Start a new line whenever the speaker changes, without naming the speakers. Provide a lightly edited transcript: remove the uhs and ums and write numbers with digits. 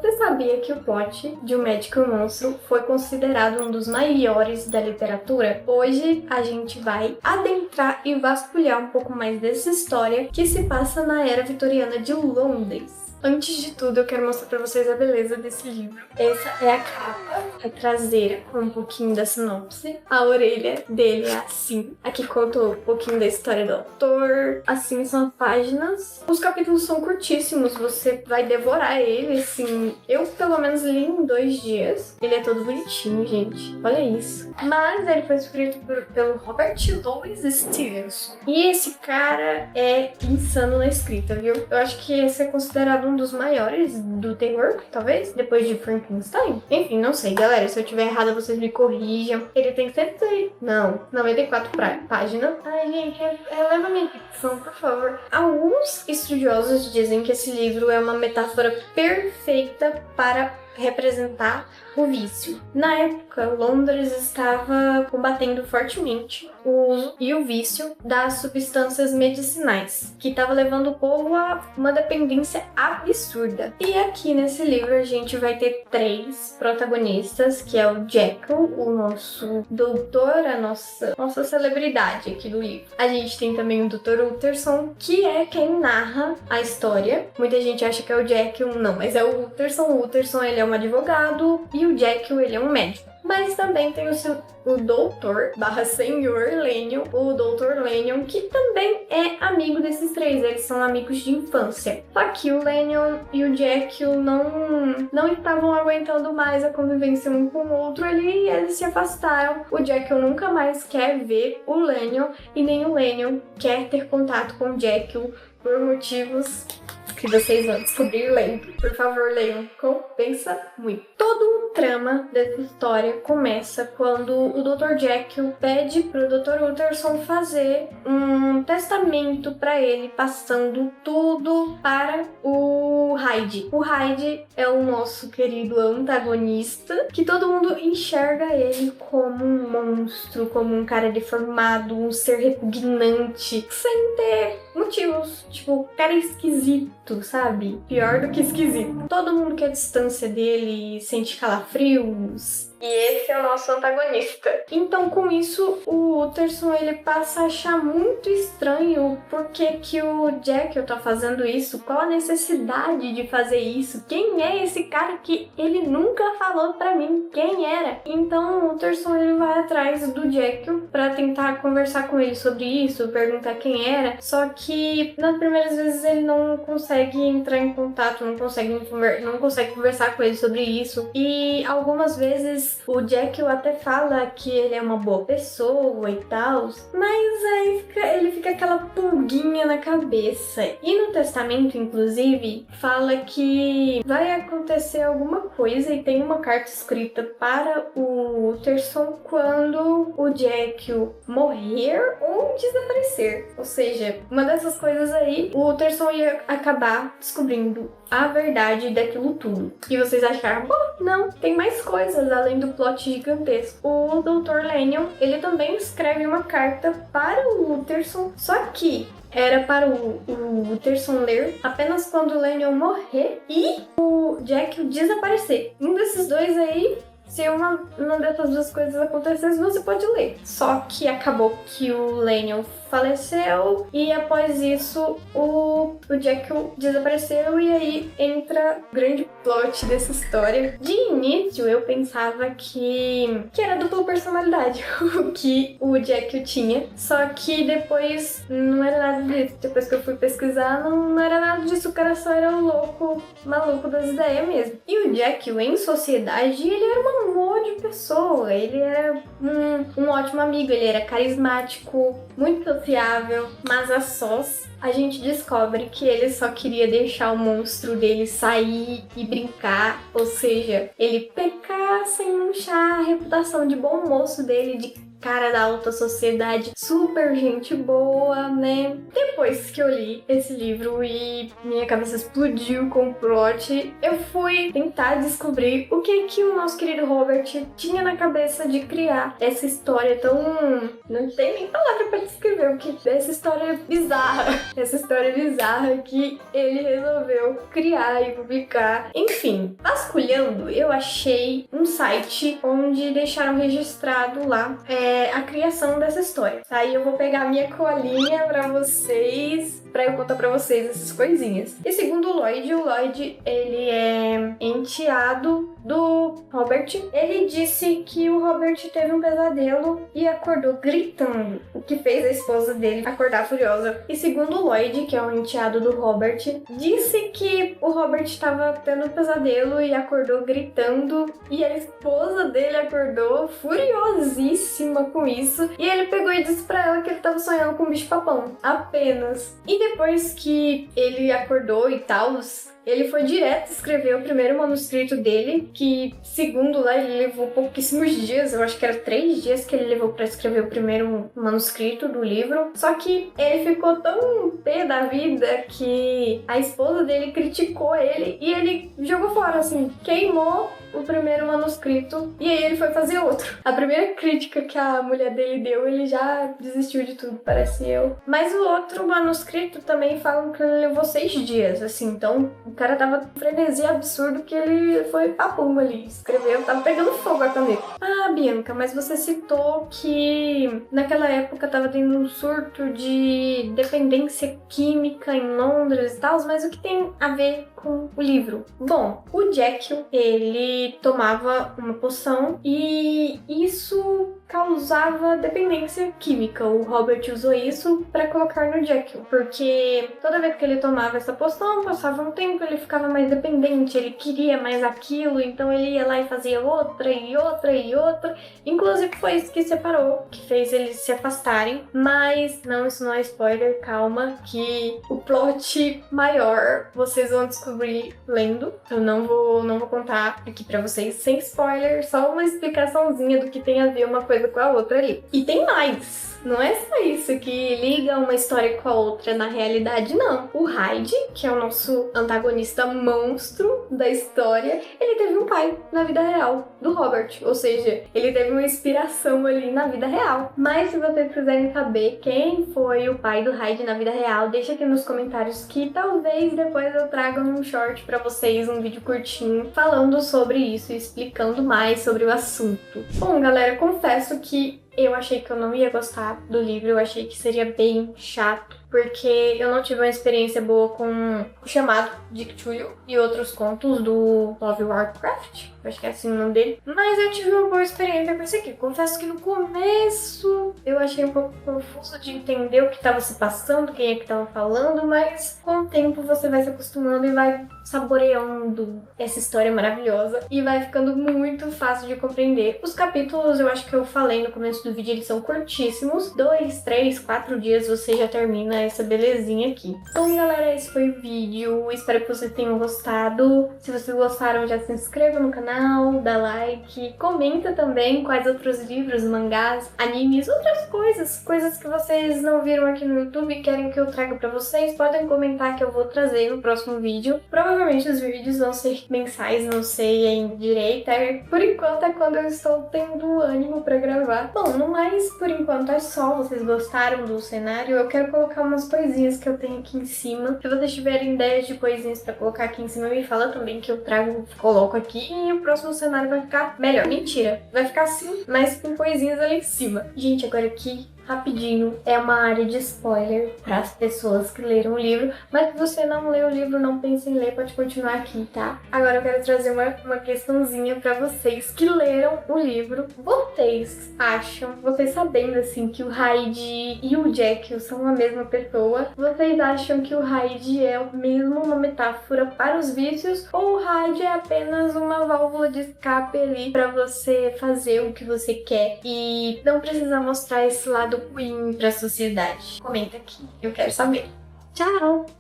Você sabia que o plot de O Médico e o Monstro foi considerado um dos maiores da literatura? Hoje a gente vai adentrar e vasculhar um pouco mais dessa história que se passa na era vitoriana de Londres. Antes de tudo, eu quero mostrar pra vocês a beleza desse livro. Essa é a capa, a traseira, com um pouquinho da sinopse. A orelha dele é assim. Aqui conta um pouquinho da história do autor. Assim são as páginas. Os capítulos são curtíssimos, você vai devorar ele, assim. Eu, pelo menos, li em 2 dias. Ele é todo bonitinho, gente. Olha isso. Mas ele foi escrito pelo Robert Louis Stevenson. E esse cara é insano na escrita, viu? Eu acho que esse é considerado um dos maiores do terror, talvez, depois de Frankenstein. Enfim, não sei, galera, se eu tiver errada, vocês me corrijam. Ele tem 94 páginas. Ai, gente, leva a minha ficção, por favor. Alguns estudiosos dizem que esse livro é uma metáfora perfeita para representar o vício. Na época, Londres estava combatendo fortemente o uso e o vício das substâncias medicinais, que estava levando o povo a uma dependência absurda. E aqui nesse livro a gente vai ter 3 protagonistas, que é o Jekyll, o nosso doutor, a nossa celebridade aqui do livro. A gente tem também o Dr. Utterson, que é quem narra a história. Muita gente acha que é o Jekyll, não, mas é o Utterson. O Utterson, ele é um advogado e o Jekyll, ele é um médico. Mas também tem o doutor / senhor Lanyon, o Dr. Lanyon, que também é amigo desses 3, eles são amigos de infância. Só que o Lanyon e o Jekyll não estavam aguentando mais a convivência um com o outro, eles se afastaram. O Jekyll nunca mais quer ver o Lanyon e nem o Lanyon quer ter contato com o Jekyll por motivos que vocês vão descobrir lendo. Por favor, leiam. Compensa muito. Todo um trama dessa história começa quando o Dr. Jekyll pede pro Dr. Utterson fazer um testamento para ele, passando tudo para o Hyde. O Hyde é o nosso querido antagonista, que todo mundo enxerga ele como um monstro, como um cara deformado, um ser repugnante, sem ter motivos. Tipo, cara esquisito, sabe? Pior do que esquisito. Todo mundo quer distância dele, sente calafrios. E esse é o nosso antagonista. Então, com isso, o Utterson, ele passa a achar muito estranho por que o Jekyll tá fazendo isso, qual a necessidade de fazer isso, quem é esse cara que ele nunca falou pra mim quem era. Então, o Utterson, ele vai atrás do Jekyll pra tentar conversar com ele sobre isso, perguntar quem era, só que nas primeiras vezes ele não consegue entrar em contato, não consegue conversar com ele sobre isso, e algumas vezes o Jekyll até fala que ele é uma boa pessoa e tal, mas aí ele fica aquela pulguinha na cabeça. E no testamento, inclusive, fala que vai acontecer alguma coisa e tem uma carta escrita para o Utterson quando o Jekyll morrer ou desaparecer. Ou seja, uma dessas coisas aí, o Utterson ia acabar descobrindo a verdade daquilo tudo. E vocês acharam, bom, não, tem mais coisas além do plot gigantesco. O Dr. Lanyon, ele também escreve uma carta para o Utterson, só que era para o Utterson ler apenas quando o Lanyon morrer e o Jekyll desaparecer. Um desses dois aí, se uma dessas 2 coisas acontecesse, você pode ler. Só que acabou que o Lanyon faleceu e após isso o Jekyll desapareceu e aí entra o grande plot dessa história. De início eu pensava que era dupla personalidade o que o Jekyll tinha, só que depois não era nada disso. Depois que eu fui pesquisar, não era nada disso, o cara só era um louco, maluco das ideias mesmo. E o Jekyll em sociedade, ele era um amor de pessoa, ele era um ótimo amigo, ele era carismático, muito sociável, mas a sós a gente descobre que ele só queria deixar o monstro dele sair e brincar, ou seja, ele pecar sem manchar a reputação de bom moço dele, de cara da alta sociedade, super gente boa, né? Depois que eu li esse livro e minha cabeça explodiu com o plot, eu fui tentar descobrir o que o nosso querido Robert tinha na cabeça de criar essa história tão... não tem nem palavra pra descrever o que dessa história bizarra. Essa história bizarra que ele resolveu criar e publicar. Enfim, vasculhando, eu achei um site onde deixaram registrado lá a criação dessa história. Aí eu vou pegar a minha colinha pra vocês, pra eu contar pra vocês essas coisinhas. E segundo o Lloyd, ele é enteado do Robert. Ele disse que o Robert teve um pesadelo e acordou gritando, o que fez a esposa dele acordar furiosa. E segundo o Lloyd, que é o enteado do Robert, disse que o Robert estava tendo um pesadelo e acordou gritando, e a esposa dele acordou furiosíssima com isso, e ele pegou e disse pra ela que ele estava sonhando com um bicho-papão, apenas. E depois que ele acordou e tal, ele foi direto escrever o primeiro manuscrito dele, que, segundo lá, ele levou pouquíssimos dias, eu acho que era 3 dias que ele levou pra escrever o primeiro manuscrito do livro. Só que ele ficou tão pé da vida que a esposa dele criticou ele e ele jogou fora, assim, queimou o primeiro manuscrito e aí ele foi fazer outro. A primeira crítica que a mulher dele deu, ele já desistiu de tudo, parece eu. Mas o outro manuscrito também falam que ele levou 6 dias, assim, então o cara tava com frenesi absurdo que ele foi papum ali, escreveu, tava pegando fogo a caneta. Ah, Bianca, mas você citou que naquela época tava tendo um surto de dependência química em Londres e tal, mas o que tem a ver com o livro? Bom, o Jekyll, ele tomava uma poção e isso causava dependência química. O Robert usou isso pra colocar no Jekyll, porque toda vez que ele tomava essa poção, passava um tempo, ele ficava mais dependente, ele queria mais aquilo, então ele ia lá e fazia outra e outra e outra. Inclusive foi isso que separou, que fez eles se afastarem. Mas não, isso não é spoiler, calma, que o plot maior vocês vão descobrir lendo. Eu não vou contar aqui pra vocês sem spoiler, só uma explicaçãozinha do que tem a ver uma coisa com a outra ali. E tem mais! Não é só isso que liga uma história com a outra na realidade, não. O Hyde, que é o nosso antagonista monstro da história, ele teve um pai na vida real do Robert. Ou seja, ele teve uma inspiração ali na vida real. Mas se vocês quiserem saber quem foi o pai do Hyde na vida real, deixa aqui nos comentários que talvez depois eu traga um short pra vocês, um vídeo curtinho, falando sobre isso e explicando mais sobre o assunto. Bom, galera, confesso que eu achei que eu não ia gostar do livro, eu achei que seria bem chato, porque eu não tive uma experiência boa com o chamado de Cthulhu e outros contos do Love Warcraft, acho que é assim o nome dele, mas eu tive uma boa experiência com esse aqui. Confesso que no começo eu achei um pouco confuso de entender o que estava se passando, quem é que estava falando, mas com o tempo você vai se acostumando e vai saboreando essa história maravilhosa e vai ficando muito fácil de compreender. Os capítulos, eu acho que eu falei no começo do vídeo, eles são curtíssimos, 2, 3, 4 dias você já termina essa belezinha aqui. Então, galera, esse foi o vídeo, espero que vocês tenham gostado. Se vocês gostaram, já se inscreva no canal, dá like, comenta também quais outros livros, mangás, animes, outras coisas que vocês não viram aqui no YouTube e querem que eu traga pra vocês, podem comentar que eu vou trazer no próximo vídeo. Provavelmente os vídeos vão ser mensais, não sei em direito, por enquanto é quando eu estou tendo ânimo pra gravar. Bom, no mais, por enquanto é só. Vocês gostaram do cenário? Eu quero colocar umas coisinhas que eu tenho aqui em cima. Se vocês tiverem ideias de coisinhas pra colocar aqui em cima, me fala também que eu trago, coloco aqui e o próximo cenário vai ficar melhor. Mentira, vai ficar assim, mas com coisinhas ali em cima. Gente, agora aqui rapidinho, é uma área de spoiler para as pessoas que leram o livro, mas se você não leu o livro, não pense em ler, pode continuar aqui, tá? Agora eu quero trazer uma questãozinha para vocês que leram o livro. Vocês acham, vocês sabendo assim que o Hyde e o Jekyll são a mesma pessoa, vocês acham que o Hyde é mesmo uma metáfora para os vícios ou o Hyde é apenas uma válvula de escape ali para você fazer o que você quer e não precisa mostrar esse lado ruim para a sociedade? Comenta aqui, eu quero saber. Tchau!